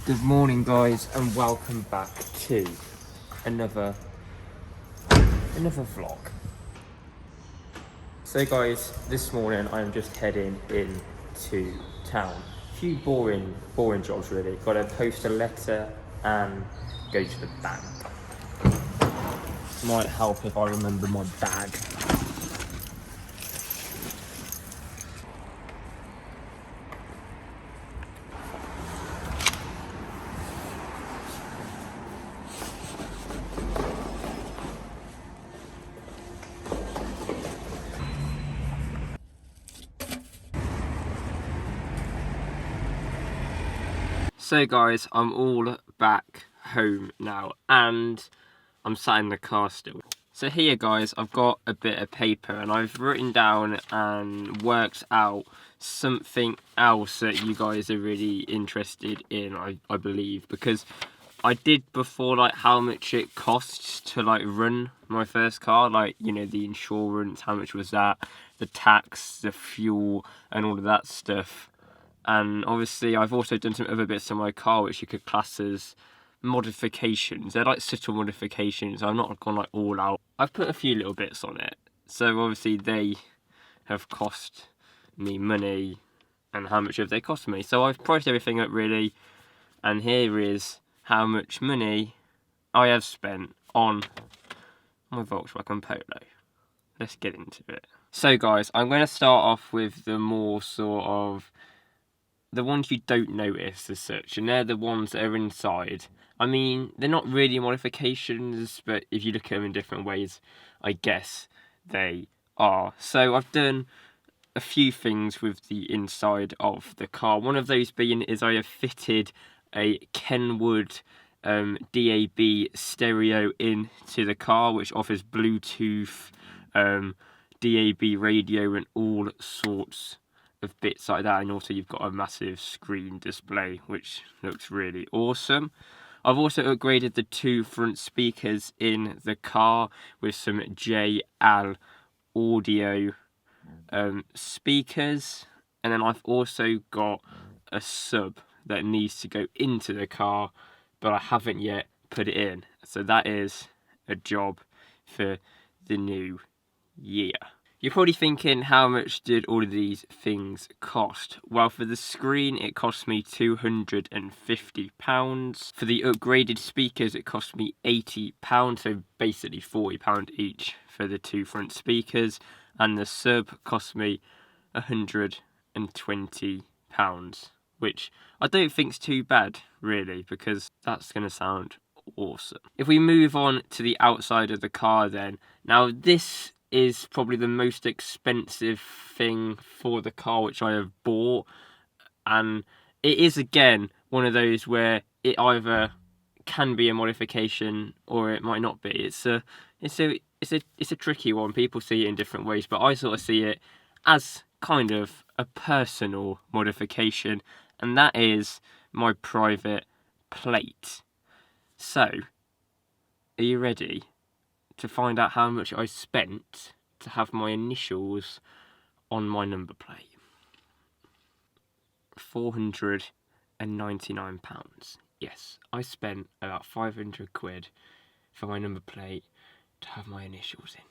Good morning, guys, and welcome back to another vlog. So guys, this morning I'm just heading into town. A few boring jobs really. Got to post a letter and go to the bank. Might help if I remember my bag. So guys, I'm all back home now and I'm sat in the car still. So here guys, I've got a bit of paper and I've written down and worked out something else that you guys are really interested in, I believe, because I did before like how much it costs to like run my first car, like, you know, the insurance, how much was that, the tax, the fuel and all of that stuff. And obviously I've also done some other bits to my car which you could class as modifications. They're like subtle modifications. I've not gone like all out. I've put a few little bits on it. So obviously they have cost me money and how much have they cost me. So I've priced everything up really. And here is how much money I have spent on my Volkswagen Polo. Let's get into it. So guys, I'm going to start off with the more sort of the ones you don't notice as such, and they're the ones that are inside. I mean, they're not really modifications, but if you look at them in different ways, I guess they are. So I've done a few things with the inside of the car. One of those being is I have fitted a Kenwood DAB stereo into the car, which offers Bluetooth, DAB radio and all sorts of bits like that. And also you've got a massive screen display which looks really awesome. I've also upgraded the two front speakers in the car with some JL audio speakers, and then I've also got a sub that needs to go into the car but I haven't yet put it in, so that is a job for the new year. You're probably thinking, how much did all of these things cost? Well, for the screen it cost me £250. For the upgraded speakers it cost me £80, so basically £40 each for the two front speakers, and the sub cost me £120, which I don't think's too bad really, because that's going to sound awesome. If we move on to the outside of the car then, now this is probably the most expensive thing for the car which I have bought, and it is again one of those where it either can be a modification or it might not be. It's a tricky one. People see it in different ways, but I sort of see it as kind of a personal modification, and that is my private plate. So, are you ready to find out how much I spent to have my initials on my number plate? £499. Yes, I spent about 500 quid for my number plate to have my initials in.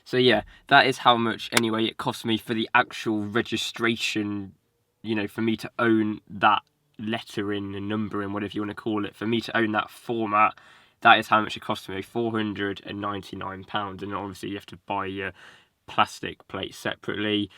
So yeah, that is how much anyway it cost me for the actual registration, you know, for me to own that lettering and numbering, whatever you want to call it, for me to own that format. That is how much it cost me, £499, and obviously you have to buy your plastic plate separately.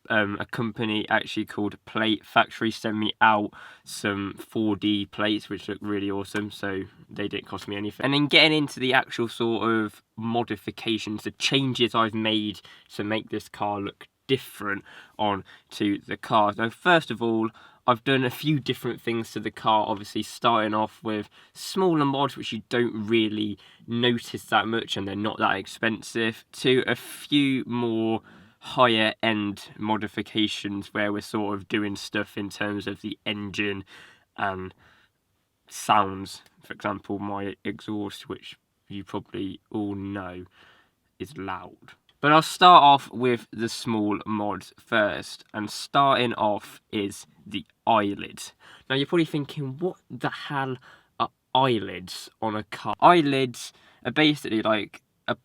A company actually called Plate Factory sent me out some 4D plates which look really awesome, so they didn't cost me anything. And then getting into the actual sort of modifications, the changes I've made to make this car look different on to the car. Now, first of all, I've done a few different things to the car, obviously starting off with smaller mods which you don't really notice that much and they're not that expensive, to a few more higher end modifications where we're sort of doing stuff in terms of the engine and sounds. For example, my exhaust, which you probably all know is loud. But I'll start off with the small mods first, and starting off is the eyelids. Now you're probably thinking, what the hell are eyelids on a car? Eyelids are basically like a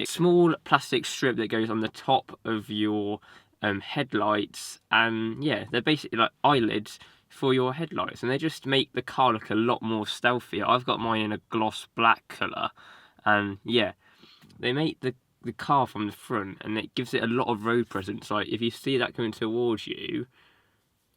small plastic strip that goes on the top of your headlights, and yeah, they're basically like eyelids for your headlights, and they just make the car look a lot more stealthier. I've got mine in a gloss black colour, and yeah, they make the car from the front, and it gives it a lot of road presence. Like if you see that coming towards you,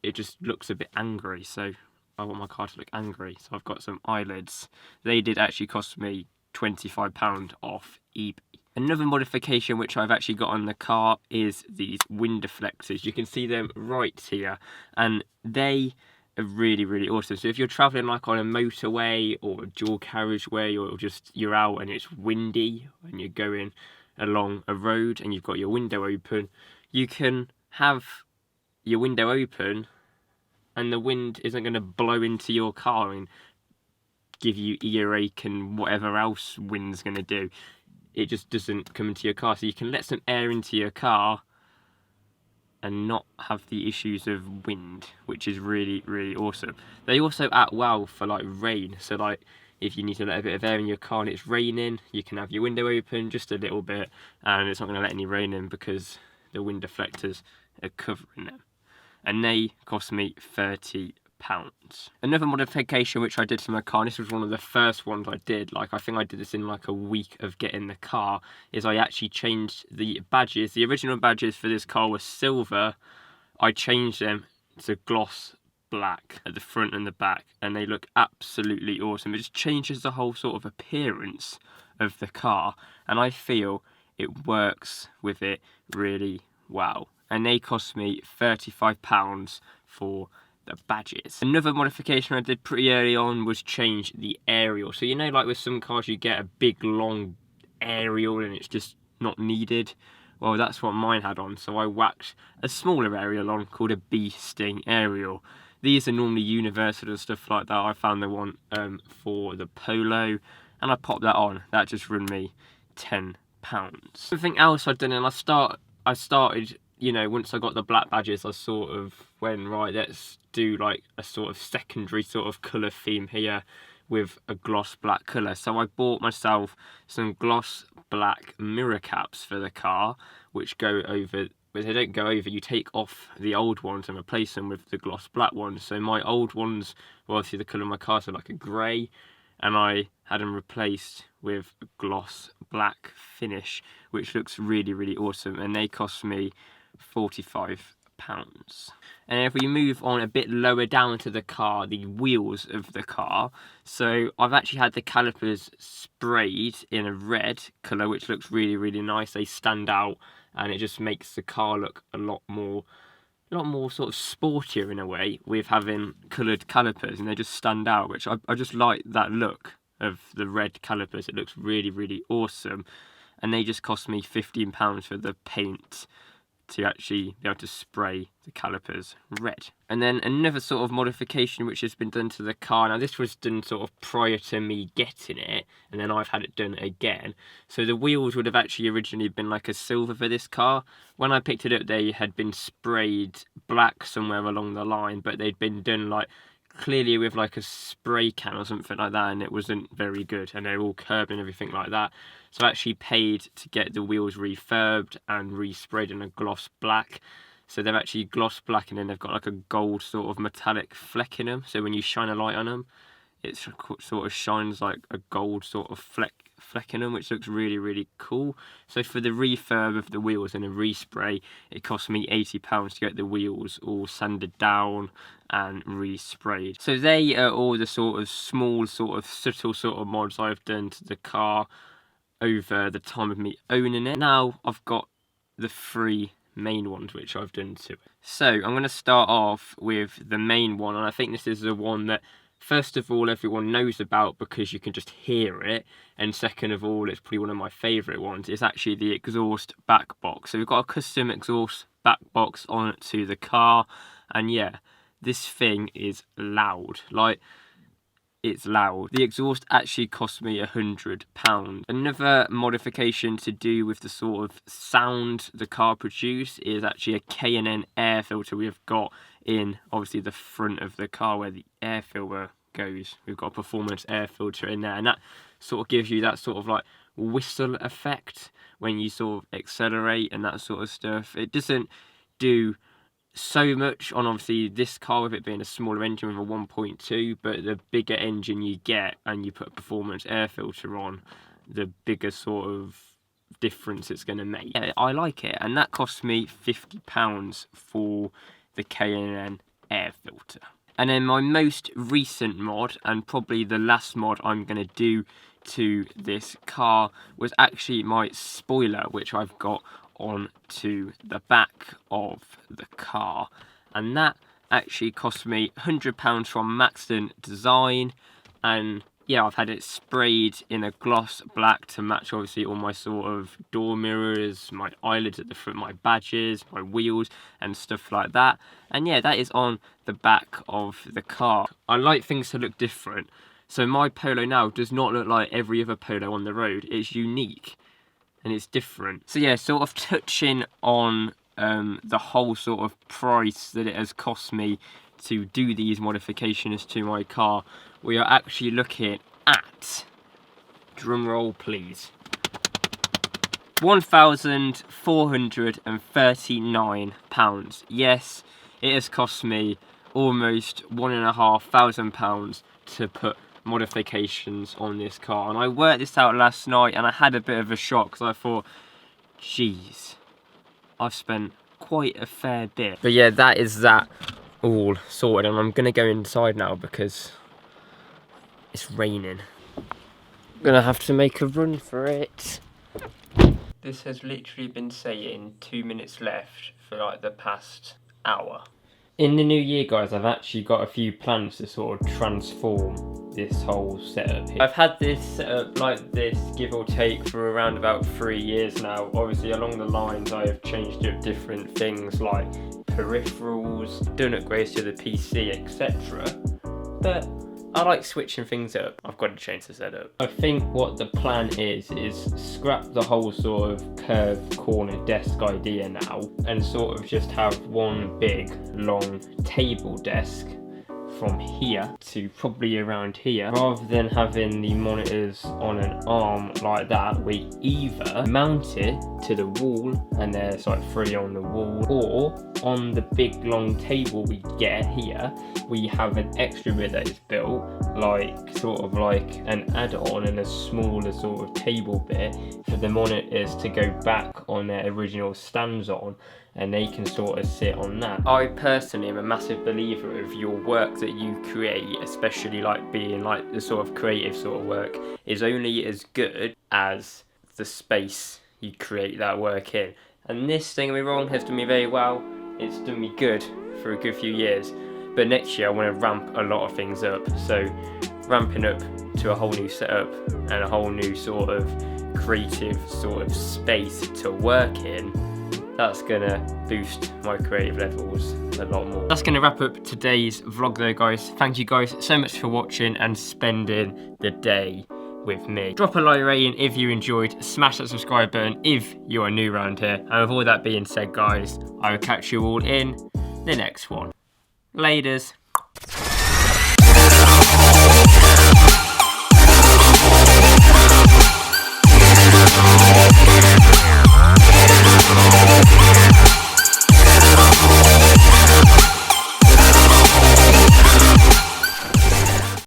it just looks a bit angry. So I want my car to look angry, so I've got some eyelids. They did actually cost me £25 off eBay. Another modification which I've actually got on the car is these wind deflectors. You can see them right here, and they are really, really awesome. So if you're traveling like on a motorway or a dual carriageway, or just you're out and it's windy and you're going along a road and you've got your window open, you can have your window open and the wind isn't going to blow into your car and give you earache and whatever else wind's going to do. It just doesn't come into your car, so you can let some air into your car and not have the issues of wind, which is really, really awesome. They also act well for like rain, so like if you need to let a bit of air in your car and it's raining, you can have your window open just a little bit and it's not going to let any rain in because the wind deflectors are covering them. And they cost me £30. Another modification which I did to my car, and this was one of the first ones I did, like I think I did this in like a week of getting the car, is I actually changed the badges. The original badges for this car were silver. I changed them to gloss black at the front and the back, and they look absolutely awesome. It just changes the whole sort of appearance of the car, and I feel it works with it really well. And they cost me £35 for the badges. Another modification I did pretty early on was change the aerial. So you know, like with some cars you get a big long aerial and it's just not needed. Well, that's what mine had on, so I whacked a smaller aerial on called a bee sting aerial. These are normally universal and stuff like that. I found the one for the Polo, and I popped that on. That just run me £10. Something else I've done, and I started, you know, once I got the black badges, I sort of went, right, let's do like a sort of secondary sort of colour theme here with a gloss black colour. So I bought myself some gloss black mirror caps for the car, which go over, but they don't go over, you take off the old ones and replace them with the gloss black ones. So my old ones were obviously the colour of my car, so like a grey, and I had them replaced with a gloss black finish, which looks really, really awesome, and they cost me £45. And if we move on a bit lower down to the car, the wheels of the car, so I've actually had the calipers sprayed in a red colour, which looks really, really nice. They stand out and it just makes the car look a lot more sort of sportier in a way with having coloured calipers, and they just stand out, which I just like that look of the red calipers. It looks really, really awesome, and they just cost me £15 for the paint to actually be able to spray the calipers red. And then another sort of modification which has been done to the car, now this was done sort of prior to me getting it, and then I've had it done again. So the wheels would have actually originally been like a silver for this car. When I picked it up, they had been sprayed black somewhere along the line, but they'd been done like clearly with like a spray can or something like that, and it wasn't very good, and they're all curved and everything like that. So I actually paid to get the wheels refurbed and resprayed in a gloss black. So they're actually gloss black, and then they've got like a gold sort of metallic fleck in them, so when you shine a light on them, it sort of shines like a gold sort of fleck in them, which looks really, really cool. So for the refurb of the wheels and a respray, it cost me £80 to get the wheels all sanded down and resprayed. So they are all the sort of small, sort of subtle sort of mods I've done to the car over the time of me owning it. Now I've got the three main ones which I've done to it. So I'm going to start off with the main one, and I think this is the one that first of all everyone knows about because you can just hear it, and second of all it's probably one of my favourite ones. It's actually the exhaust back box. So we've got a custom exhaust back box on to the car, and yeah, this thing is loud. Like, it's loud. The exhaust actually cost me £100. Another modification to do with the sort of sound the car produces is actually a K&N air filter we've got in, obviously, the front of the car where the air filter goes. We've got a performance air filter in there, and that sort of gives you that sort of like whistle effect when you sort of accelerate and that sort of stuff. It doesn't do so much on, obviously, this car with it being a smaller engine with a 1.2, but the bigger engine you get and you put a performance air filter on, the bigger sort of difference it's going to make. Yeah, I like it, and that cost me £50 for the K&N air filter. And then my most recent mod, and probably the last mod I'm going to do to this car, was actually my spoiler, which I've got onto the back of the car, and that actually cost me £100 from Maxton Design. And yeah, I've had it sprayed in a gloss black to match, obviously, all my sort of door mirrors, my eyelids at the front, my badges, my wheels and stuff like that. And yeah, that is on the back of the car. I like things to look different, so my Polo now does not look like every other Polo on the road. It's unique and it's different. So yeah, sort of touching on the whole sort of price that it has cost me to do these modifications to my car, we are actually looking at, drum roll please, £1,439. Yes, it has cost me almost £1,500 to put modifications on this car, and I worked this out last night and I had a bit of a shock because I thought, geez, I've spent quite a fair bit. But yeah, that is that all sorted, and I'm gonna go inside now because it's raining. I'm gonna have to make a run for it. This has literally been saying 2 minutes left for like the past hour. In the new year, guys, I've actually got a few plans to sort of transform this whole setup here. I've had this setup like this, give or take, for around about 3 years now. Obviously, along the lines, I have changed up different things like peripherals, done upgrades to the PC, etc. But I like switching things up. I've got to change the setup. I think what the plan is scrap the whole sort of curved corner desk idea now and sort of just have one big long table desk from here to probably around here, rather than having the monitors on an arm like that. We either mount it to the wall and there's like 3 on the wall, or on the big long table we get here, we have an extra bit that is built, like sort of like an add-on and a smaller sort of table bit for the monitors to go back on their original stands on, and they can sort of sit on that. I personally am a massive believer of your work that you create, especially like being like the sort of creative sort of work, is only as good as the space you create that work in. And this, don't get me wrong, has done me very well. It's done me good for a good few years. But next year I want to ramp a lot of things up. So ramping up to a whole new setup and a whole new sort of creative sort of space to work in, that's gonna boost my creative levels a lot more. That's gonna wrap up today's vlog though, guys. Thank you guys so much for watching and spending the day with me. Drop a like rating if you enjoyed, smash that subscribe button if you are new around here, and with all that being said, guys, I will catch you all in the next one. Laters.